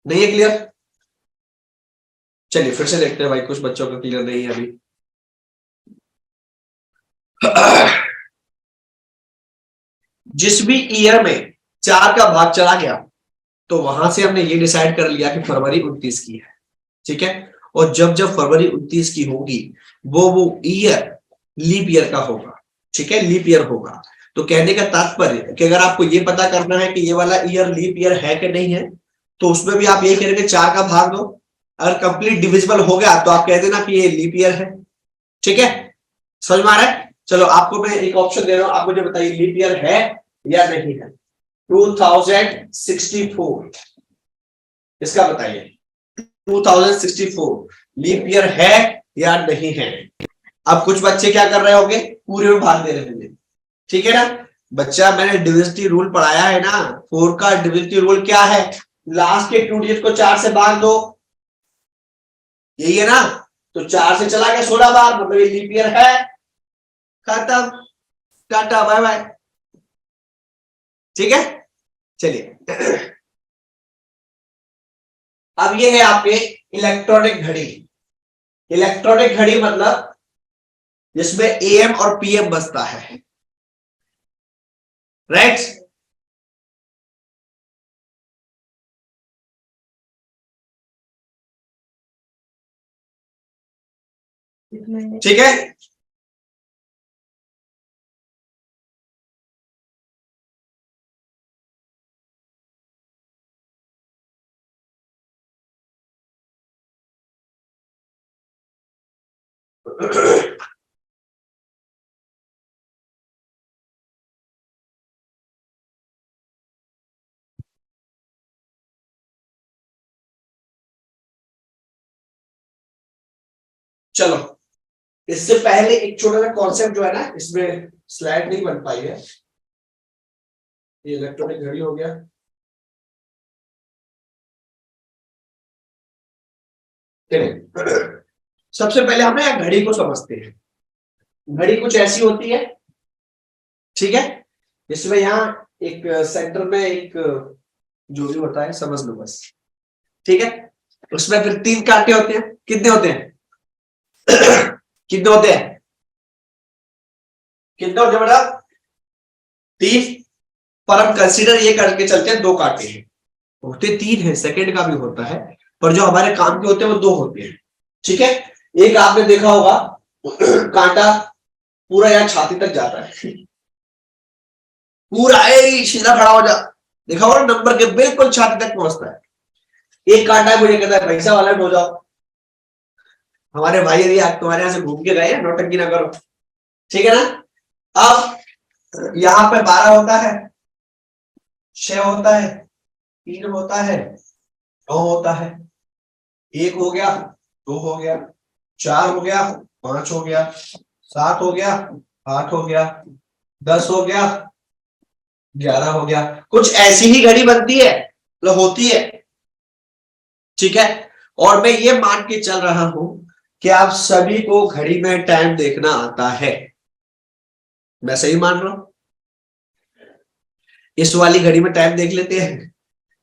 नहीं है क्लियर? चलिए फिर से देखते हैं भाई, कुछ बच्चों का क्लियर नहीं है अभी। जिस भी ईयर में 4 का भाग चला गया तो वहां से हमने ये डिसाइड कर लिया कि फरवरी 29 की है। ठीक है, और जब जब फरवरी 29 की होगी वो ईयर लीप ईयर का होगा। ठीक है, लीप ईयर होगा। तो कहने का तात्पर्य कि अगर आपको ये पता करना है कि ये वाला ईयर लीप ईयर है कि नहीं है, तो उसमें भी आप ये करेंगे 4 का भाग दो, अगर कंप्लीट डिविजिबल हो गया तो आप कह देना कि ये लीप ईयर है। ठीक है, समझ में आ रहा है? चलो आपको मैं एक ऑप्शन दे रहा हूं, आप मुझे बताइए लीप ईयर है या नहीं है। 2064, इसका बताइए 2064 लीप ईयर है या नहीं है? अब कुछ बच्चे क्या कर रहे होंगे, पूरे में भाग दे रहे होंगे। ठीक है ना बच्चा, मैंने डिविजिबिलिटी रूल पढ़ाया है ना। 4 का डिविजिबिलिटी रूल क्या है? लास्ट के 2 डिजिट को 4 से भाग दो, यही है ना। तो 4 से चला गया 16 बार, मतलब ये लीप ईयर है। खत्म, टाटा बाय बाय। ठीक है, चलिए अब ये है आपके इलेक्ट्रॉनिक घड़ी। इलेक्ट्रॉनिक घड़ी मतलब जिसमें एएम और पीएम बसता है, राइट? ठीक है, चलो इससे पहले एक छोटा सा कॉन्सेप्ट जो है ना, इसमें स्लाइड नहीं बन पाई है। ये इलेक्ट्रॉनिक घड़ी हो गया, चलिए सबसे पहले हम ना घड़ी को समझते हैं। घड़ी कुछ ऐसी होती है, ठीक है, जिसमें यहाँ एक सेंटर में एक जो भी होता है समझ लो बस, ठीक है। उसमें फिर 3 कांटे होते हैं। कितने होते हैं? कितने होते हैं? कितने होते हैं बेटा? 3। पर हम कंसीडर ये करके चलते हैं 2 कांटे हैं। होते 3 है, सेकंड का भी होता है, पर जो हमारे काम के होते हैं वो 2 होते हैं, ठीक है। एक आपने देखा होगा कांटा पूरा यहाँ छाती तक जाता है, पूरा सीधा खड़ा हो जा, देखा होगा नंबर के बिल्कुल छाती तक पहुंचता है। एक कांटा है, मुझे कहता है पैसा वाला हो जाओ। हमारे भाई यदि आप तुम्हारे यहां से घूम के गए, नौटंकी ना करो, ठीक है ना। अब यहां पे 12 होता है, 6 होता है, 3 होता है, 9 होता है, 1 हो गया, 2 हो गया, 4 हो गया, 5 हो गया, 7 हो गया, 8 हो गया, 10 हो गया, 11 हो गया। कुछ ऐसी ही घड़ी बनती है, मतलब होती है, ठीक है। और मैं ये मान के चल रहा हूं कि आप सभी को घड़ी में टाइम देखना आता है। मैं सही मान रहा हूं? इस वाली घड़ी में टाइम देख लेते हैं,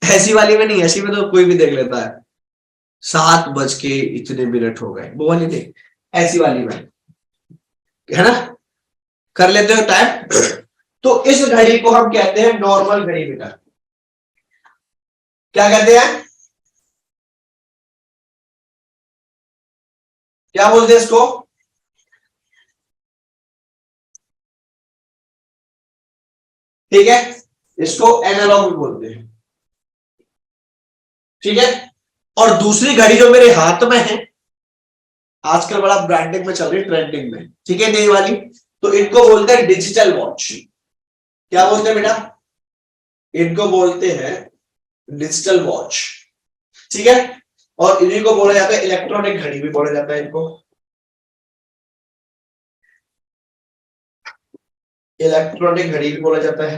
ऐसी वाली में नहीं, ऐसी में तो कोई भी देख लेता है। 7 बज के इतने मिनट हो गए, वो वाली नहीं, ऐसी वाली में, है ना, कर लेते हो टाइम। तो इस घड़ी को हम कहते हैं नॉर्मल घड़ी बेटा। क्या कहते हैं? क्या बोलते हैं इसको? ठीक है, इसको एनालॉग भी बोलते हैं, ठीक है। और दूसरी घड़ी जो मेरे हाथ में है, आजकल बड़ा ब्रांडिंग में चल रही है, ट्रेंडिंग में, ठीक है, नई वाली, तो इनको बोलते हैं डिजिटल वॉच। क्या बोलते हैं बेटा? इनको बोलते हैं डिजिटल वॉच, ठीक है। और इन्हीं को बोला जाता है इलेक्ट्रॉनिक घड़ी भी बोला जाता है इनको, इलेक्ट्रॉनिक घड़ी भी बोला जाता है,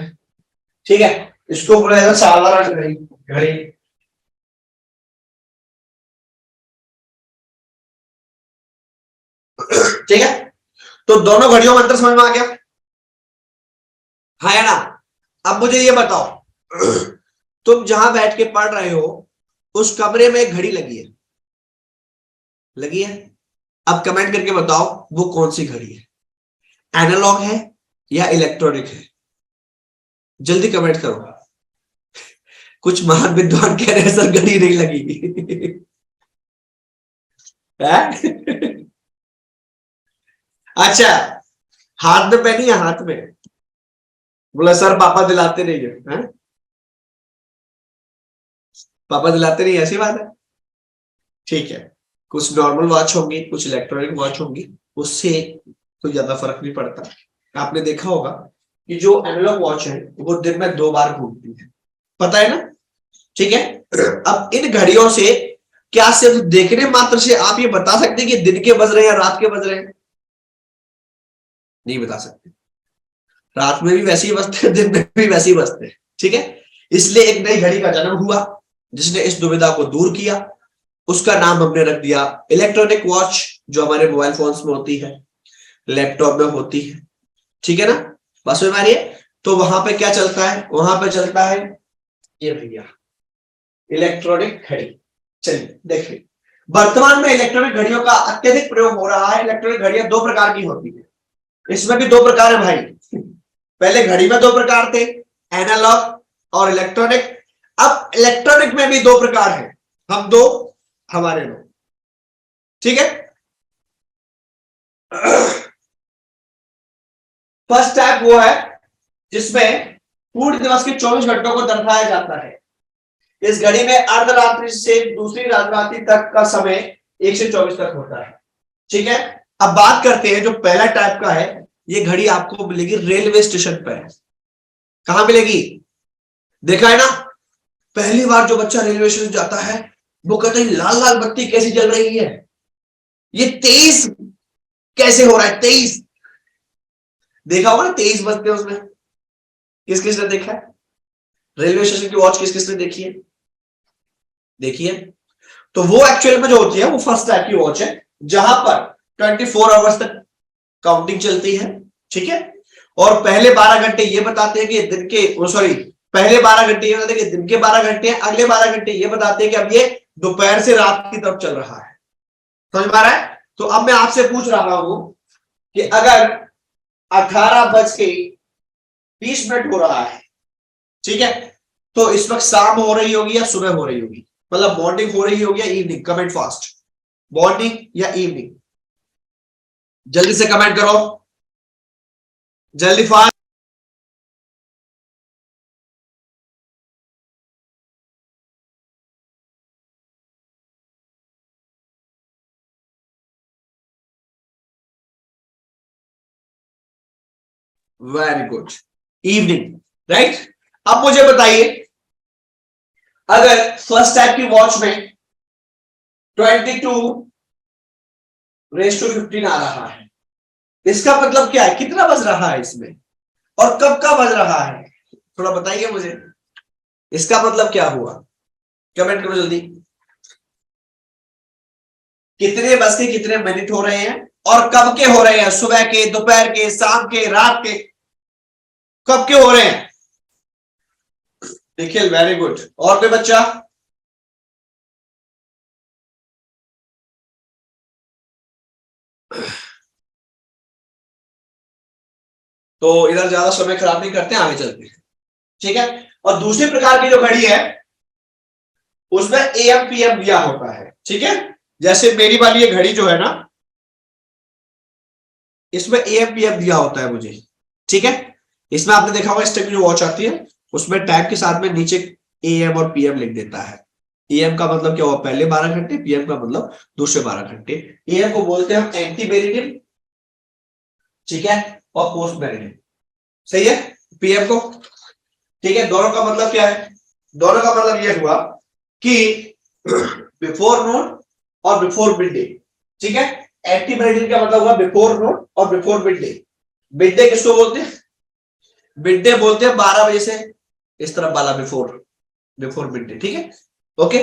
ठीक है। इसको बोला जाता है साधारण घड़ी, घड़ी, ठीक है। तो दोनों घड़ियों में अंतर समझ में आ गया, हाँ या ना? अब मुझे ये बताओ, तुम जहां बैठ के पढ़ रहे हो उस कमरे में एक घड़ी लगी है, लगी है। अब कमेंट करके बताओ वो कौन सी घड़ी है, एनालॉग है या इलेक्ट्रॉनिक है? जल्दी कमेंट करो। कुछ महान विद्वान कह रहे हैं सर घड़ी नहीं लगी। अच्छा, हाथ में पहनी है, हाथ में? बोला सर पापा दिलाते नहीं है? पापा दिलाते नहीं, ऐसी बात है, ठीक है। कुछ नॉर्मल वॉच होंगी, कुछ इलेक्ट्रॉनिक वॉच होंगी, उससे कोई ज्यादा फर्क नहीं पड़ता। आपने देखा होगा कि जो एनालॉग वॉच है वो दिन में 2 बार घूमती है, पता है ना, ठीक है। अब इन घड़ियों से क्या सिर्फ देखने मात्र से आप ये बता सकते हैं कि दिन के बज रहे हैं या रात के बज रहे हैं? नहीं बता सकते। रात में भी वैसे ही बजते हैं, दिन में भी वैसे ही बजते हैं, ठीक है। इसलिए एक नई घड़ी का जन्म हुआ जिसने इस दुविधा को दूर किया। उसका नाम हमने रख दिया इलेक्ट्रॉनिक वॉच, जो हमारे मोबाइल फोन्स में होती है, लैपटॉप में होती है, ठीक है ना। बस में मारिए। तो वहां पे क्या चलता है? वहां पे चलता है ये भैया इलेक्ट्रॉनिक घड़ी। चलिए देखिए, वर्तमान में इलेक्ट्रॉनिक घड़ियों का अत्यधिक प्रयोग हो रहा है। इलेक्ट्रॉनिक घड़ियां 2 प्रकार की होती है, इसमें भी 2 प्रकार है भाई। पहले घड़ी में 2 प्रकार थे, एनालॉग और इलेक्ट्रॉनिक। अब इलेक्ट्रॉनिक में भी 2 प्रकार है, हम 2 हमारे 2, ठीक है। फर्स्ट टाइप वो है जिसमें पूर्ण दिवस के 24 घंटों को दर्शाया जाता है। इस घड़ी में अर्धरात्रि से दूसरी रात्रि तक का समय 1 से 24 तक होता है, ठीक है। अब बात करते हैं जो पहला टाइप का है। ये घड़ी आपको मिलेगी रेलवे स्टेशन पर। कहां मिलेगी? देखा है ना, पहली बार जो बच्चा रेलवे स्टेशन जाता है वो कहता है लाल लाल बत्ती कैसी जल रही है, ये 23 कैसे हो रहा है? 23 देखा होगा ना, 23 बजते हैं उसमें। किस किस ने देखा है रेलवे स्टेशन की वॉच? किस किस ने देखी है? देखिए, तो वो एक्चुअल में जो होती है वो फर्स्ट टाइप की वॉच है, जहां पर 24 आवर्स तक काउंटिंग चलती है, ठीक है। और पहले 12 घंटे ये बताते हैं कि दिन के, सॉरी, पहले 12 घंटे ये बताते हैं कि दिन के 12 घंटे हैं, अगले 12 घंटे ये बताते हैं कि अब ये दोपहर से रात की तरफ चल रहा है। समझ में आ रहा है? तो अब मैं आपसे पूछ रहा हूं कि अगर 18:20 हो रहा है, ठीक है, तो इस वक्त शाम हो रही होगी या सुबह हो रही होगी? मतलब मॉर्निंग हो रही होगी या इवनिंग? कमेंट फास्ट, मॉर्निंग या इवनिंग? जल्दी से कमेंट करो, जल्दी fast. Very good, evening, right. अब मुझे बताइए, अगर फर्स्ट टाइप की वॉच में 22:15 आ रहा है, इसका मतलब क्या है? कितना बज रहा है इसमें और कब का बज रहा है? थोड़ा बताइए मुझे, इसका मतलब क्या हुआ? कमेंट करो जल्दी। कितने बज के कितने मिनट हो रहे हैं और कब के हो रहे हैं? सुबह के, दोपहर के, शाम के, रात के, कब के हो रहे हैं? Nikhil very good. और कोई बच्चा? तो इधर ज्यादा समय खराब नहीं करते, आगे चलते हैं, ठीक है। और दूसरी प्रकार की जो घड़ी है उसमें एएम पीएम दिया होता है, ठीक है। जैसे मेरी वाली ये घड़ी जो है ना, इसमें एएम पीएम दिया होता है मुझे, ठीक है। इसमें आपने देखा होगा इस टाइप की जो वॉच आती है उसमें टाइम के साथ में नीचे एएम और पीएम लिख देता है। एएम का मतलब क्या हुआ? पहले 12 घंटे, पीएम का मतलब दूसरे 12 घंटे। एएम को बोलते हैं हम एंटी मेरिडियन, ठीक है, और पोस्ट मेरिडियन, सही है, पीएम को, ठीक है। दोनों का मतलब क्या है? दोनों का मतलब यह हुआ कि बिफोर नोन और बिफोर मिड डे, ठीक है। एंटी मेरिडियन का मतलब हुआ बिफोर नोन और before mid day. Mid day किसको बोलते हैं? मिड डे बोलते हैं 12 बजे से इस तरफ वाला, बिफोर, बिफोर मिड डे, ठीक है, ओके।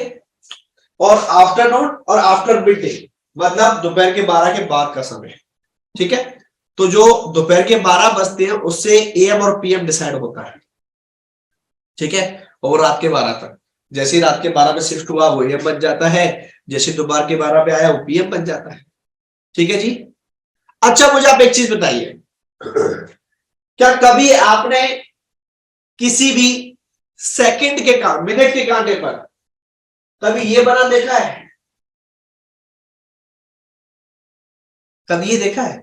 और आफ्टरनून और आफ्टर मिड डे मतलब दोपहर के 12 के बाद का समय, ठीक है। तो जो दोपहर के 12 बजते हैं उससे एएम और पीएम डिसाइड होता है, ठीक है। और रात के 12 तक, जैसे रात के 12 में शिफ्ट हुआ वो एएम बन जाता है, जैसे दोपहर के 12 पे आया वो पीएम बन जाता है, ठीक है जी। अच्छा मुझे आप एक चीज बताइए, क्या कभी आपने किसी भी सेकंड के मिनट के कांटे पर कभी ये बना देखा है? कभी ये देखा है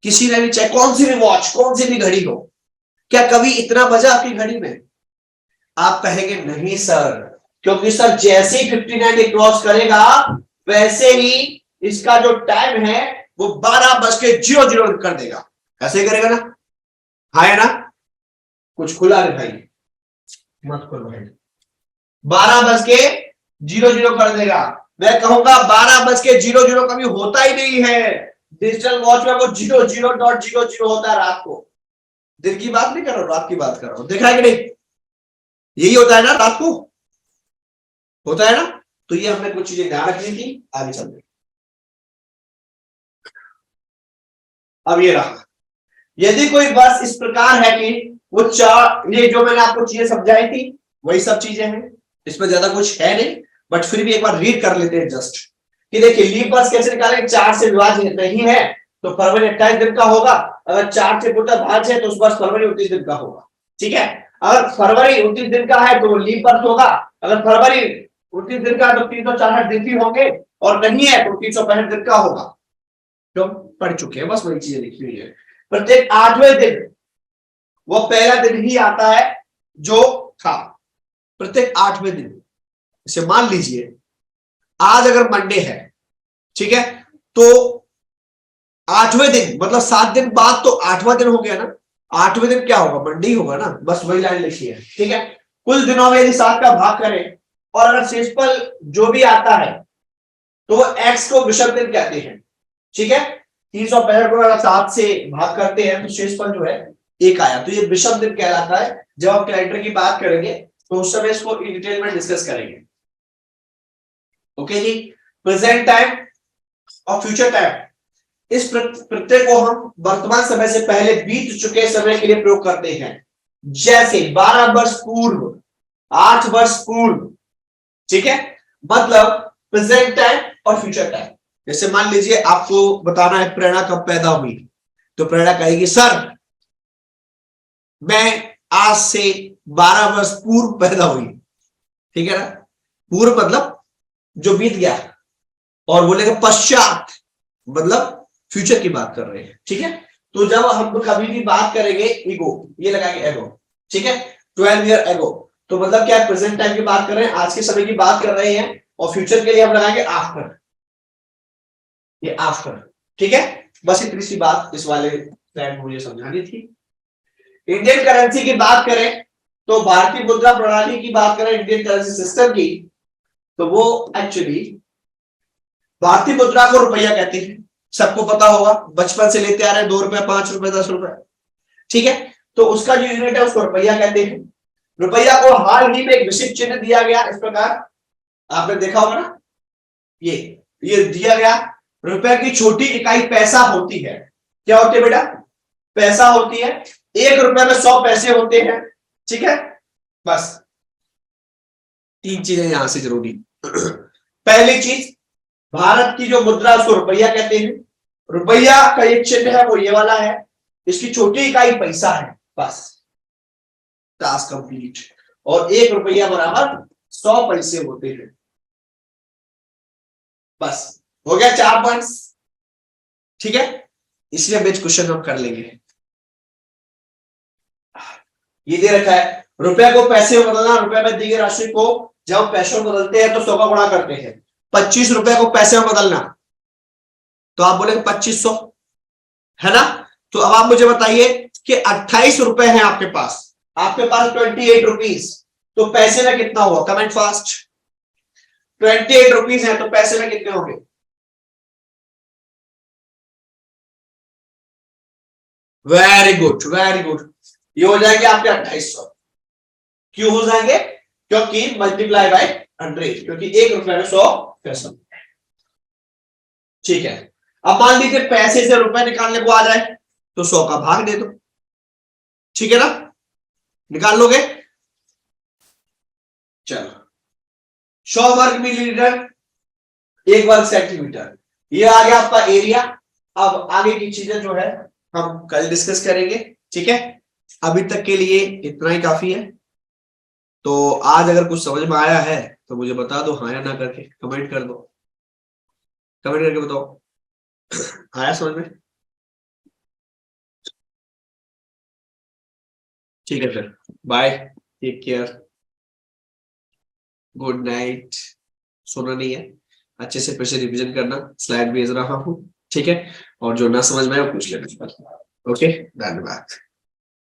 किसी ने भी, चाहे कौन सी भी वॉच, कौन सी भी घड़ी हो, क्या कभी इतना बजा आपकी घड़ी में? आप कहेंगे नहीं सर, क्योंकि सर जैसे ही 59 क्रॉस करेगा वैसे ही इसका जो टाइम है वो 12:00 कर देगा। ऐसे ही करेगा ना? हाँ है ना? कुछ खुला रे भाई, मत खोल भाई। 12:00 कर देगा। मैं कहूंगा 12:00 कभी होता ही नहीं है डिजिटल वॉच में, वो 00.00 होता है रात को। दिन की बात नहीं कर रहा हूं, रात की बात कर रहा हूं, देखा है कि नहीं? यही होता है ना रात को, होता है ना? तो ये हमने कुछ चीजें ध्यान रखनी थी, आगे चलते। अब ये रहा, यदि कोई बस इस प्रकार है कि वो चार, ये जो मैंने आपको चीजें समझाई थी वही सब चीजें हैं, इसमें ज्यादा कुछ है नहीं, बट फिर भी एक बार रीड कर लेते हैं जस्ट, कि देखिए लीप वर्ष कैसे निकालें। 4 से विभाजित नहीं है तो फरवरी 28 दिन का होगा, अगर 4 से पूरा भाज्य है तो उस वर्ष फरवरी 29 दिन का होगा, ठीक है। अगर फरवरी 29 दिन का है तो लीप वर्ष होगा, अगर फरवरी 29 दिन का है तो 364 दिन भी होंगे, और नहीं है तो 365 दिन का होगा। जो पढ़ चुके हैं बस वही चीजें लिखी हुई है। प्रत्येक 8वें दिन वो पहला दिन ही आता है जो था, प्रत्येक 8वें दिन। इसे मान लीजिए आज अगर मंडे है, ठीक है, तो 8वें दिन मतलब 7 दिन बाद तो 8वां दिन हो गया ना। 8वें दिन क्या होगा? मंडे ही होगा ना, बस वही लाइन लिखी है, ठीक है। कुल दिनों में यदि 7 का भाग करें और अगर शेषफल जो भी आता है तो वो एक्स को विषम दिन कहते हैं, ठीक है। 365 को अगर 7 से भाग करते हैं तो शेषफल जो है 1 आया, तो ये विषम दिन कहलाता है। जब हम कैलेंडर की बात करेंगे तो उस समय इसको इन डिटेल में डिस्कस करेंगे। ओके जी। प्रेजेंट टाइम और फ्यूचर टाइम, इस प्रत्यय को हम वर्तमान समय से पहले बीत चुके समय के लिए प्रयोग करते हैं। जैसे 12 वर्ष पूर्व, 8 वर्ष पूर्व, ठीक है, मतलब प्रेजेंट टाइम और फ्यूचर टाइम। जैसे मान लीजिए आपको बताना है प्रेरणा कब पैदा हुई, तो प्रेरणा कहेगी सर मैं आज से 12 वर्ष पूर्व पैदा हुई, ठीक है ना। पूर्व मतलब जो बीत गया, और बोलेगा पश्चात मतलब फ्यूचर की बात कर रहे हैं, ठीक है। तो जब हम कभी भी बात करेंगे ईगो, ये लगाएंगे एगो, ठीक है, 12 ईयर एगो, तो मतलब क्या प्रेजेंट टाइम की बात कर रहे हैं, आज के समय की बात कर रहे हैं, और फ्यूचर के लिए हम लगाएंगे आफ्टर, ये आफ्टर, ठीक है। बस इतनी सी बात इस वाले स्लाइड में मुझे समझानी थी। इंडियन करेंसी की बात करें तो भारतीय मुद्रा प्रणाली की बात करें, इंडियन करेंसी सिस्टम की, तो वो एक्चुअली भारतीय मुद्रा को रुपया कहते हैं, सबको पता होगा, बचपन से लेते आ रहे हैं, 2 रुपए, 5 रुपए, 10 रुपए, ठीक है। तो उसका जो यूनिट है उसको रुपया कहते हैं। रुपया को हाल ही में एक विशिष्ट चिन्ह दिया गया, इस प्रकार आपने देखा होगा ना, ये दिया गया। रुपए की छोटी इकाई पैसा होती है, क्या होती है बेटा, पैसा होती है। 1 रुपए में 100 पैसे होते हैं, ठीक है। बस 3 चीजें यहां से जरूरी। पहली चीज, भारत की जो मुद्रा उसको रुपया कहते हैं, रुपया का एक चिन्ह है वो ये वाला है, इसकी छोटी इकाई पैसा है, बस टास्क कंप्लीट। और 1 रुपया बराबर 100 पैसे होते हैं, बस हो गया 4 पॉइंट्स, ठीक है। इसलिए बेच क्वेश्चन हम कर लेंगे। ये दे रखा है रुपया को पैसे में बदलना, रुपया में दी गई राशि को जब पैसों में बदलते हैं तो 100 का गुणा करते हैं। 25 रुपए को पैसे में बदलना, तो आप बोलेंगे 2500, है ना। तो अब आप मुझे बताइए कि 28 रुपए हैं आपके पास 28 रुपीज, तो पैसे में कितना हुआ, कमेंट फास्ट। 28 रुपीज है तो पैसे में कितने होंगे, वेरी गुड वेरी गुड, ये हो जाएंगे आपके 2800। क्यों हो जाएंगे, क्योंकि मल्टीप्लाई बाय 100, क्योंकि 1 रुपए में 100 पैसा, ठीक है। अब मान लीजिए पैसे से रुपए निकालने को आ जाए तो 100 का भाग दे दो, ठीक है ना, निकाल लोगे। चलो 100 वर्ग मिलीलीटर 1 वर्ग सेंटीमीटर, ये आ गया आपका एरिया। अब आगे की चीजें जो है हम कल डिस्कस करेंगे, ठीक है। अभी तक के लिए इतना ही काफी है। तो आज अगर कुछ समझ में आया है तो मुझे बता दो, हाँ या ना करके कमेंट कर दो, कमेंट करके बताओ आया समझ में, ठीक है। फिर bye, take care, good night. सोना नहीं है, अच्छे से फिर से रिविजन करना, स्लाइड भेज रहा हूँ, ठीक है। और जो ना समझ में आए वो पूछ लेना, ओके, धन्यवाद।